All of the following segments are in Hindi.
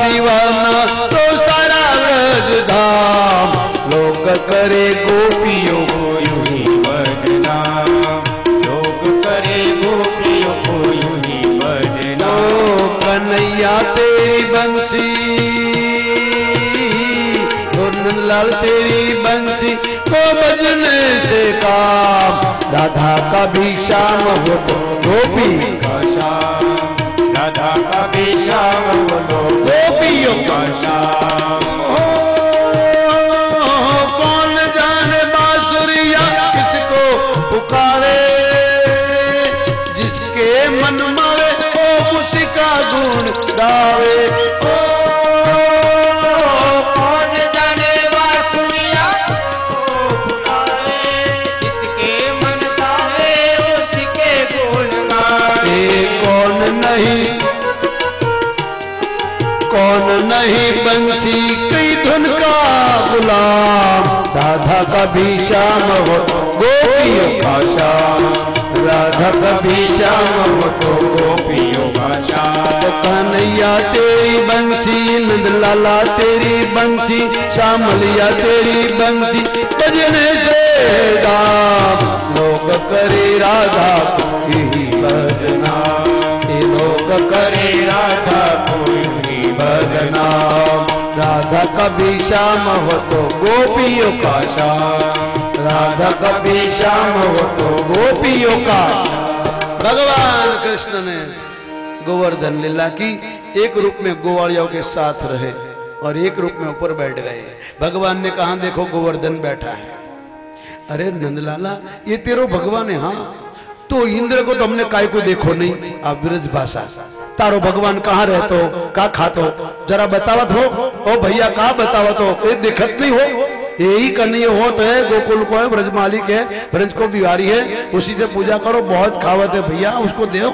दीवाना तो सारा ब्रज धाम। लोग करे गोपियों को यूं ही बदनाम, लोग करे गोपियों को यूं ही बदनाम। कन्हैया तेरी बंसी, नंदलाल तेरी बंसी को बजने से काम। राधा का भी श्याम हो तो गोपी का श्याम, राधा का भी श्याम हो तो गोपियों का श्याम। कौन जाने बांसुरिया किसको पुकारे, जिसके मन मावे ओ उसका गुण गावे। कौन नहीं बंसी कई धुन का गुलाम। राधा का भी श्याम हो गोपियों का श्याम, राधा का भी श्याम हो तो गोपियों का श्याम। कन्हैया तेरी बंसी, नंदलाला तेरी बंसी, श्यामलिया तेरी बंसी बजने से दाम। लोग करे राधा को यही बदनाम, ये लोग करे राधा को बदनाम। राधा कभी श्याम हो तो गोपियों का श्याम, राधा कभी श्याम हो तो गोपियों का। भगवान कृष्ण ने गोवर्धन लीला की, एक रूप में गोवालियों के साथ रहे और एक रूप में ऊपर बैठ गए। भगवान ने कहा देखो गोवर्धन बैठा है। अरे नंदलाला ये तेरो भगवान है। हाँ तो इंद्र को तो हमने काय को देखो नहीं। आप ब्रज भाषा तारो भगवान कहाँ रहते हो, कहाँ खाते हो, जरा बतावत हो। ओ भैया कहाँ बतावत हो, कोई दिखत नहीं हो। यही कन्हैया हो तो है, गोकुल को है, ब्रज मालिक है, ब्रज को बिहारी है, उसी से पूजा करो। बहुत खावत है भैया, उसको दो।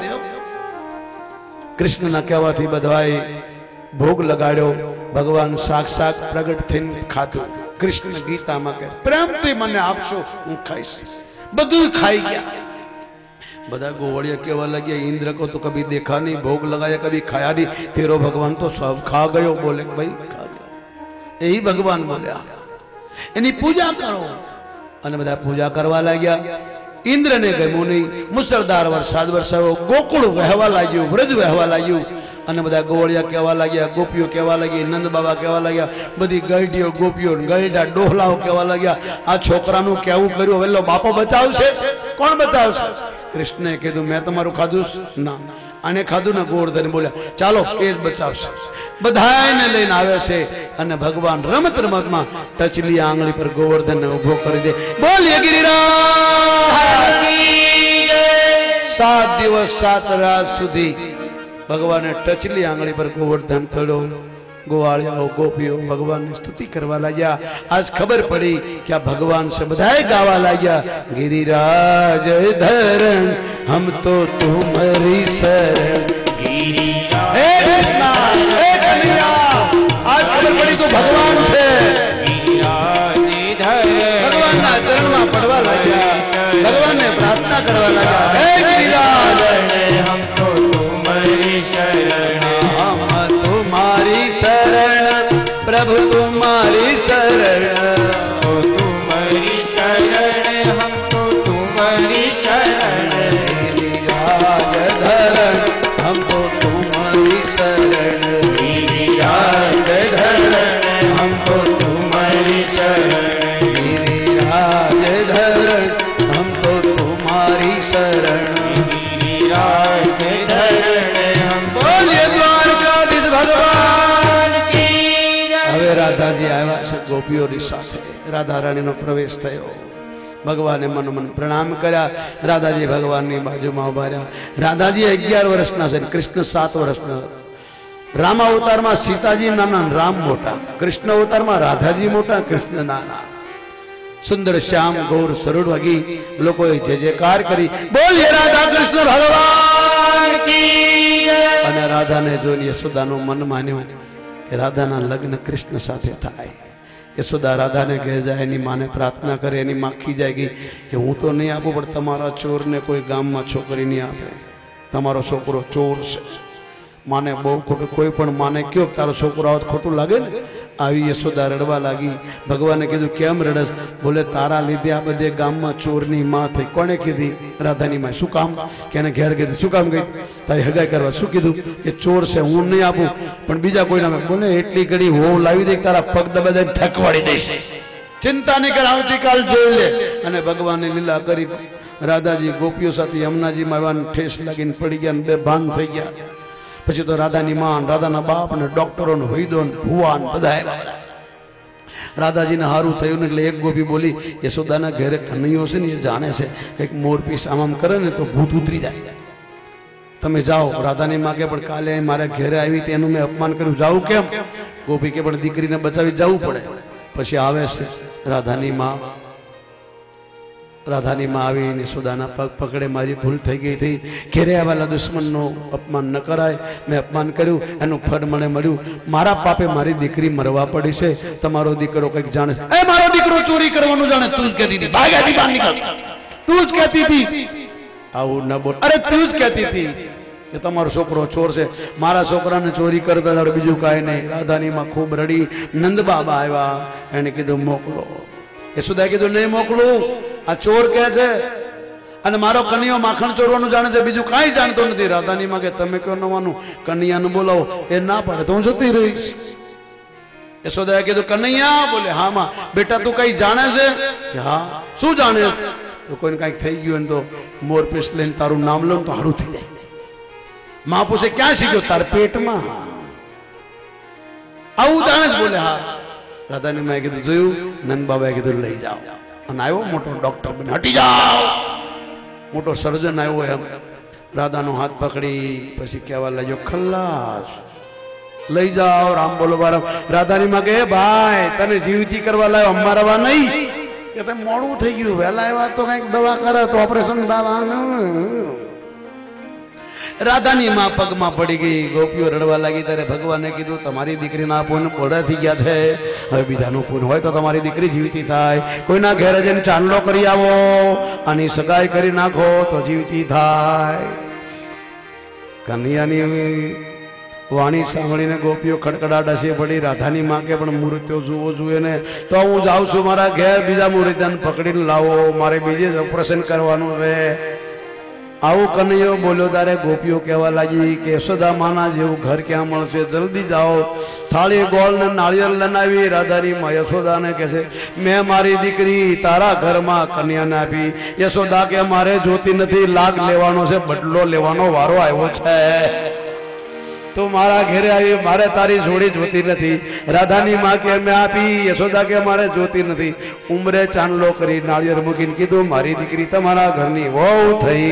कृष्ण ना कहवा थी बधवाई भोग लगाड़ो, भगवान साक्षात प्रगट थे खातो। कृष्ण गीता में कहे प्रेम थी मने आपशो हूँ खाईश, बधु खाई गया। बधा गोवड़िया केवा लगे इंद्र को तो कभी देखा नहीं, भोग लगाया कभी खाया नहीं, तेरो भगवान तो सब खा गयो। बोले भाई खा गयो। यही भगवान बोलिया एनी पूजा करो। અને બધા પૂજા કરવા લાગ્યા। इंद्र ने કહ્યું નહીં, મુસળધાર વરસાદ વરસાયો, ગોકુળ વહેવા લાગ્યું, વ્રજ વહેવા લાગ્યું। અને બધા ગોવળિયા કહેવા લાગ્યા, ગોપીઓ કહેવા લાગી, નંદ બાબા કહેવા લાગ્યા, બધી ગઈડીઓ ગોપીઓ ગઈડા ડોહલાઓ કહેવા લાગ્યા આ છોકરાનું કેવું કર્યું, વેલો બાપો બચાવશે, કોણ બચાવશે? કૃષ્ણે કીધું મેં તમારું ખાધું ના, આને ખાધું ને ગોવર્ધન બોલ્યા ચાલો એ જ બચાવશે। બધાને લઈને આવે છે અને ભગવાન રમત રમતમાં ટચલી આંગળી પર ગોવર્ધનને ઊભો કરી દે। બોલીએ ગિરિરાજ કી જય। 7 દિવસ 7 રાત સુધી भगवान ने टचली आंगली पर गोवर्धन थड़ो। गोवालियाओ गोपियों भगवान ने स्तुति करवा लग्या। आज खबर पड़ी क्या भगवान से बधाई गावा लग्या। गिरिराज धरण हम तो तुम्हारी शरण। हे कृष्णा हे कन्हैया, आज खबर पड़ी तो भगवान थे। भगवान ना चरण में पड़वा लग्या, भगवान ने प्रार्थना करवा लग्या हे गिरिराज हम तो शरण, हम तुम्हारी शरण, प्रभु तुम्हारी शरण, तुम्हारी शरण, हम तो तुम्हारी शरण। गिरिराज धरण हम तो तुम्हारी शरण, गिरिराज धरण हम तो तुम्हारी शरण, गिरिराज धरण हम तो तुम्हारी शरण, गिरिराज धरण। राधाजी आया से गोपीओ साथे राधा रानी नो प्रवेश थयो। भगवाने मन मन प्रणाम कर्या। राधाजी भगवान नी बाजू में उभा रह्या। राधाजी 11 वर्षना छे, कृष्ण 7 वर्षना। राम अवतार में सीताजी नाना, राम मोटा। कृष्ण अवतार में राधाजी मोटा, कृष्ण नाना। सुंदर श्याम गौर सरुण वगी लोकोए जय जयकार करी। बोलिए राधा कृष्ण भगवान की जय। अने राधा ने जोईने यशोदानु मन मान्यो कि राधा ना लग्न कृष्ण साथे थाय। यशोदा राधा ने कहे जाए, एनी माँ ने प्रार्थना करे, एनी माँ खीजाएगी कि हूँ तो नहीं आपू पण तमारा चोर ने कोई गाम में छोकरी नहीं आपे, तमारो छोकरो चोर छे। माने बहु खोटू कोई पण माने क्यों तारो छोकरो आवत खोटू लागे ने आवी यशोदा रड़वा लागी भगवाने कीधुं केम रड़स बोले तारा लीधे आ बधे गाममां चोरनी मां थई कोणे कीधी राधानी मां शुं काम केने घेर कीधुं शुं काम गई तारी हगाई करवा शुं कीधुं के चोर छे हूँ नहीं आपू पण बीजा कोई ना बोले एटली घड़ी हो लावी दे तारा पग दबाई थकवाड़ी दईश चिंता नहीं कर आवती काल जोई ले अने भगवाने लीला करी राधाजी गोपीओ साथे यमुनाजी में ठेस लगीने पड़ी गया बेभान थई गया पछी तो राधानी मां राधाना बाप ने डॉक्टरों ने वैद्यो ने भुवा ने बधाए राधाजी ने हारू थयुं ने એટલે એક ગોપી બોલી યશોદાના ઘરે કનૈયો છે ને એ જાણે છે એક મોરપીસ આમ કરે ને તો ભૂત ઉતરી જાય તમે જાઓ રાધાની માં કે પણ કાલે મારા ઘરે આવી તેનું મેં અપમાન કર્યું જાઉં કેમ ગોપી કે પણ દીકરીને બચાવી જવું પડે પછી આવે છે राधानी मां आवी यशोदाना पग पकड़े मारी भूल थई गई थी घेरे आवेला दुश्मननो अपमान न कराय मैं अपमान कर्યું એનું ફળ મને મળ્યું મારા પાપે મારી દીકરી મરવા પડી છે તમારો દીકરો કંઈક જાણે એ મારો દીકરો ચોરી કરવાનું જાણે તું જ કહેતી હતી ભાગ્યાથી બહાર નીકળ તું જ કહેતી હતી આવું ન બોલ અરે તું જ કહેતી હતી કે તમારો છોકરો ચોર છે મારા છોકરાને ચોરી કરતા આવડે બીજું કાંઈ નહીં રાધાની માં ખૂબ રડી નંદ બાબા આવ્યા એને કીધું મોકલો યશોદાએ કીધું નહીં મોકલું आ चोर क्या है अने मारो कन्या माखण चोरवानुं जाणे छे बीजुं काई जाणतो नथी राधानी मां के तमे क्यों नवानुं कन्याने बोलावो ए ना पाडे तो हूँ जती रहीश यशोदाए कीधुं कन्हैया बोले हाँ मां बेटा तू कई जाणे छे के हाँ शुं जाणे तो कोईने कांईक थई गयुं तो मोरपीस लईने तारुं नाम लो तो हारू थई जाय मां पूछे क्या शीख्यो तार पेट में आवुं जाणे ज बोले हाँ राधानी मां कीधुं जोयुं नंद बाबाए कीधुं लई जाओ आयो मोटो डॉक्टर बने हटी जाओ मोटो सर्जन आयो एम राधा नो हाथ पकड़ी पछी कहेवा लगो खल्लास लई जाओ राम बोलो बारम राधानी मां के भाई तने जीवती करवा लायो अमारवा नहीं के ते मोडू થઈ ગયું વેલા આવ્યા તો કંઈક દવા કરે તો ઓપરેશન દાદા राधानी मां पग में पड़ी गई गोपीओ रड़वा लगी त्यारे भगवाने कीधुं तमारी दीकरीना पुन पोड़ा थी गया है हवे बीजानुं पुन होय तो तमारी दीकरी जीवती थाय कोईना घेरे जईने चांदलो करी आवो आनी सगाई करी नाखो तो जीवती थाय कन्यानी वाणी सांभळीने गोपीओ खड़खड़ाट हसी पड़ी राधानी मां के पण मूर्तिओ जुओ जुए ने तो हूँ जाऊं छुं मारा घेर बीजा मूर्तिने पकड़ीने लावो मारे बीजे ऑपरेशन करवानुं रहे आवो कन्हैयो बोलो तारे गोपीओ कहवा लगी कि यशोदा माना जेवुं घर क्या मळशे जल्दी जाओ थाली गोळ ने नारियल लईने आवी राधानी मां यशोदा ने कहे मैं मारी दीकरी तारा घर में कन्या ने आपी यशोदा के मारे जोती नथी लाग लेवानो छे बदलो लेवानो वारो आव्यो छे तो मारा घेरे आई मारे तारी जोड़ी जोती नहीं राधानी मां के मैं आपी यशोदा के मारे जोती नहीं उमरे चांदलो करी नारियल मूकीने कीधुं मारी दीकरी तमारा घरनी वहू थई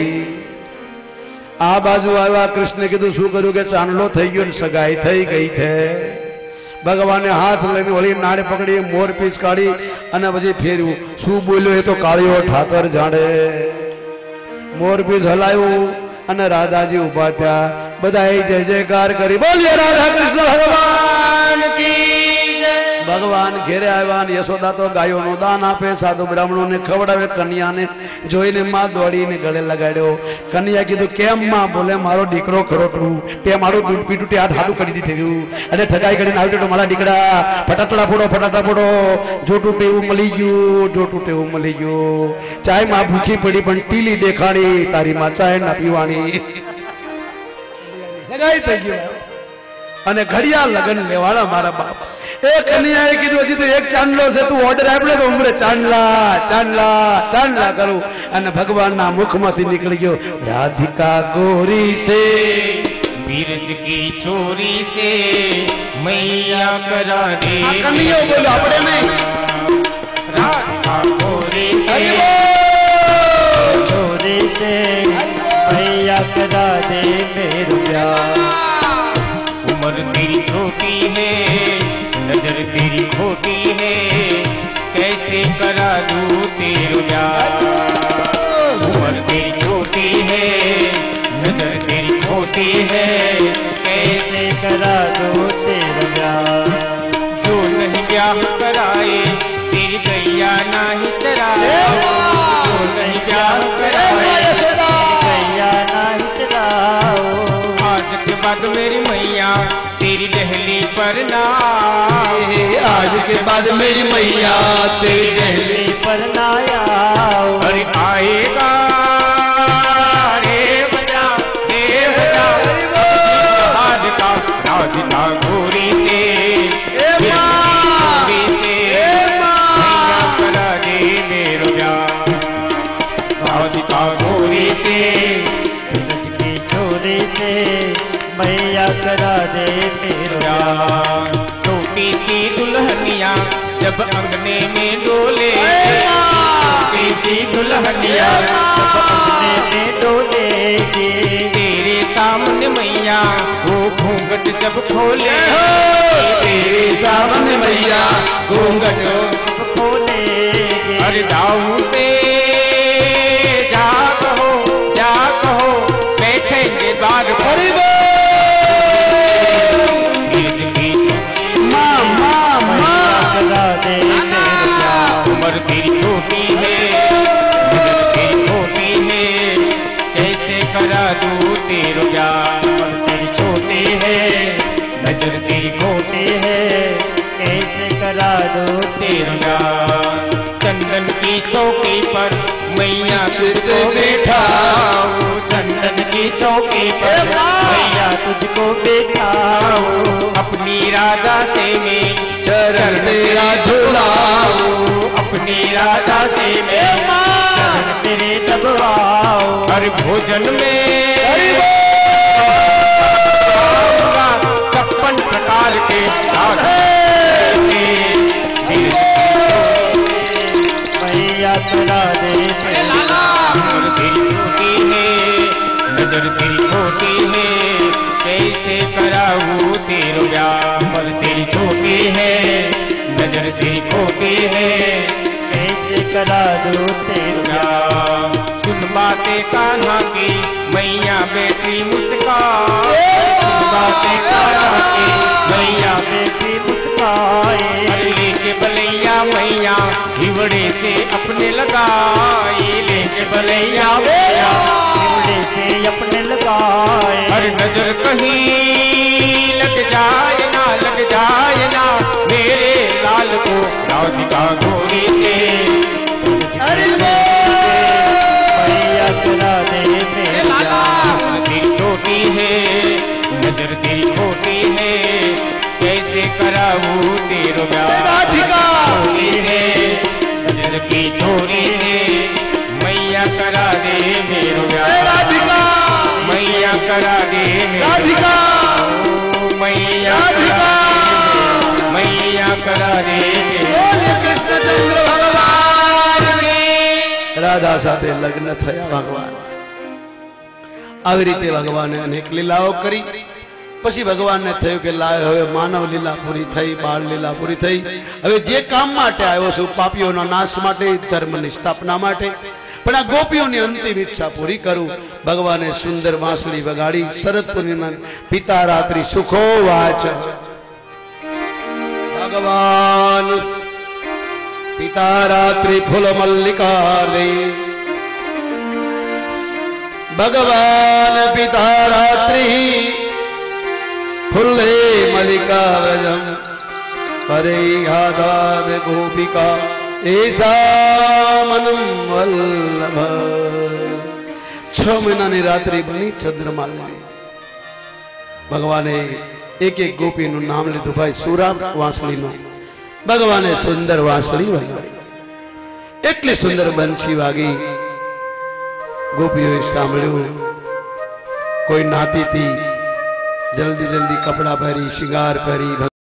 आ बाजू आव्या कृष्ण कीधुं शुं कर्युं के चांदलो थई गयो ने सगाई थई गई छे भगवाने हाथ लईने वળી नाड़े पकड़ी मोरपीस काढी अने પછી फेर्યું शुं बोल्यो ए तो काळियो ठाकर जाणे मोरपीस हलाव्યું अने राधाजी उभा थया बधाई जय जयकार करी बोलिए राधा कृष्ण भगवान की जय भगवान घेरे आव्या यशोदा तो गायों नो दान आपे साधु ब्राह्मणों ने खवड़ावे कन्या ने जोईने मां दौड़ीने गळे लगाड्यो कन्या कीधुं केम मां बोले मारो दीकरो खड़ोटू ते मारो दूध पीटू ते हाथ हाथू करी दीधुं अने ठगाई करीने आव्यो तो मारा दीकरा फटाटड़ा फोड़ो जोटू टेवुं मळी गयुं चाय मां भूखी पड़ी पण टीली देखाणी तारी मां चाय ना पीवाणी सगाई थई गयो अने घड़िया लगन लेवाड़ा मारा बाप एक कन्याए कीधुं हजी तो एक चांदलो से तू ऑर्डर आपले तो उमरे चांदला करूं अने भगवान ना मुखमांथी निकली गयो राधिका गोरी से बीरज की चोरी से मैया करा दे कन्या बोलो आपणे नहीं राधिका गोरी से चोरी से मैया करा दे मेरे प्यार उम्र तेरी छोटी है नजर तेरी खोटी है कैसे करा दूं तेरे प्यार उम्र तेरी छोटी है नजर तेरी खोटी है कैसे करा दूं तेरे प्यार जो नहीं ब्याह कराए तेरी गैया नहीं चराए जो नहीं ब्याह कराए गैया नहीं चराओ आज के बाद मेरी पर ना आज के बाद मेरी मैया तेरी दहली पर ना आओ। अरे आएगा रे बजा आज का राधिका गोरी से करा दे मेरो प्यार। राधिका गोरी से सच की छोरी से मैया करा दे मेरो प्यार। छोटी सी दुल्हनिया जब अंगने में डोले, छोटी सी दुल्हनिया जब अंगने में डोलेगी, तेरे सामने मैया वो घूंघट जब खोले, तेरे सामने मैया घूंघट जब खोलेगी। अरे दाऊ से जा कहो बैठेंगे द्वार पर। उम्र तेरी छोटी है, नजर तेरी छोटी है, कैसे करा दूं तेरो प्यार। उम्र तेरी छोटी है, नजर तेरी खोटी है, कैसे करा दूं तेरो प्यार। चंदन की चौकी पर मैया तुझको बैठाऊं, चंदन की चौकी पर मैया तुझको बैठाऊं। अपनी राधा से मैं चरण तेरा धुलाऊं, अपनी राधा से मैं चरण तेरे दबाऊं। हर भोजन में 56 प्रकार के मैया करा दे तेरी छोटी है, नजर तेरी छोटी है, कैसे कराऊं तेरो प्यार। पर तेरी छोटी है, नजर तेरी छोटी है, कैसे करा दूं तेरो प्यार। सुन बातें कान्हा की मैया बेटी मुस्कान, सुन बातें कान्हा की मैया बेटी मुस्काए। लेके बलैया मैया हिवड़े से अपने लगाए, लेके बलैया मैया हिवड़े से अपने लगाए। हर नजर कहीं लग जाए ना मेरे लाल को राधिका गोरी से। मैया करा दे मेरे लाल। तेरी छोटी है, नजर तेरी छोटी है, कैसे कराऊं तेरो प्यार। राधिका गोरी है, नजर की छोरी से मैया करा दे मेरो प्यार। राधिका मैया करा दे राधिका, मैया करा दे राधा સાથે લગ્ન થયા ભગવાન। આવી રીતે ભગવાને અનેક લીલાઓ કરી। પછી ભગવાનને થયું કે લાય હવે માનવ લીલા પૂરી થઈ, બાળ લીલા પૂરી થઈ, હવે જે કામ માટે આવ્યો છું પાપીઓના નાશ માટે, ધર્મની સ્થાપના માટે, પણ આ ગોપીઓની અંતિમ ઈચ્છા પૂરી કરું। ભગવાને સુંદર વાંસળી વગાડી। શરદ પૂર્ણિમા પિતા રાત્રિ સુખો વાચ। ભગવાન પિતા રાત્રિ ફૂલ મલ્લિકા લે, ભગવાન પિતા રાત્રિ ફૂલે મલ્લિકા વ્રજમ, પરે આધાદ ગોપિકા એસા મનમ વલ્લભ। 6 મહિનાની રાત્રિ બની ચંદ્રમા લેવી। ભગવાને એક એક ગોપીનું નામ લીધું। ભાઈ સુરામ વાંસળીનું ભગવાને સુંદર વાંસળી વગાડી। એટલી સુંદર બંસી વાગી, ગોપીઓએ સાંભળ્યું। કોઈ નાતી હતી, જલ્દી જલ્દી કપડા પહેરી, શિંગાર પહેરી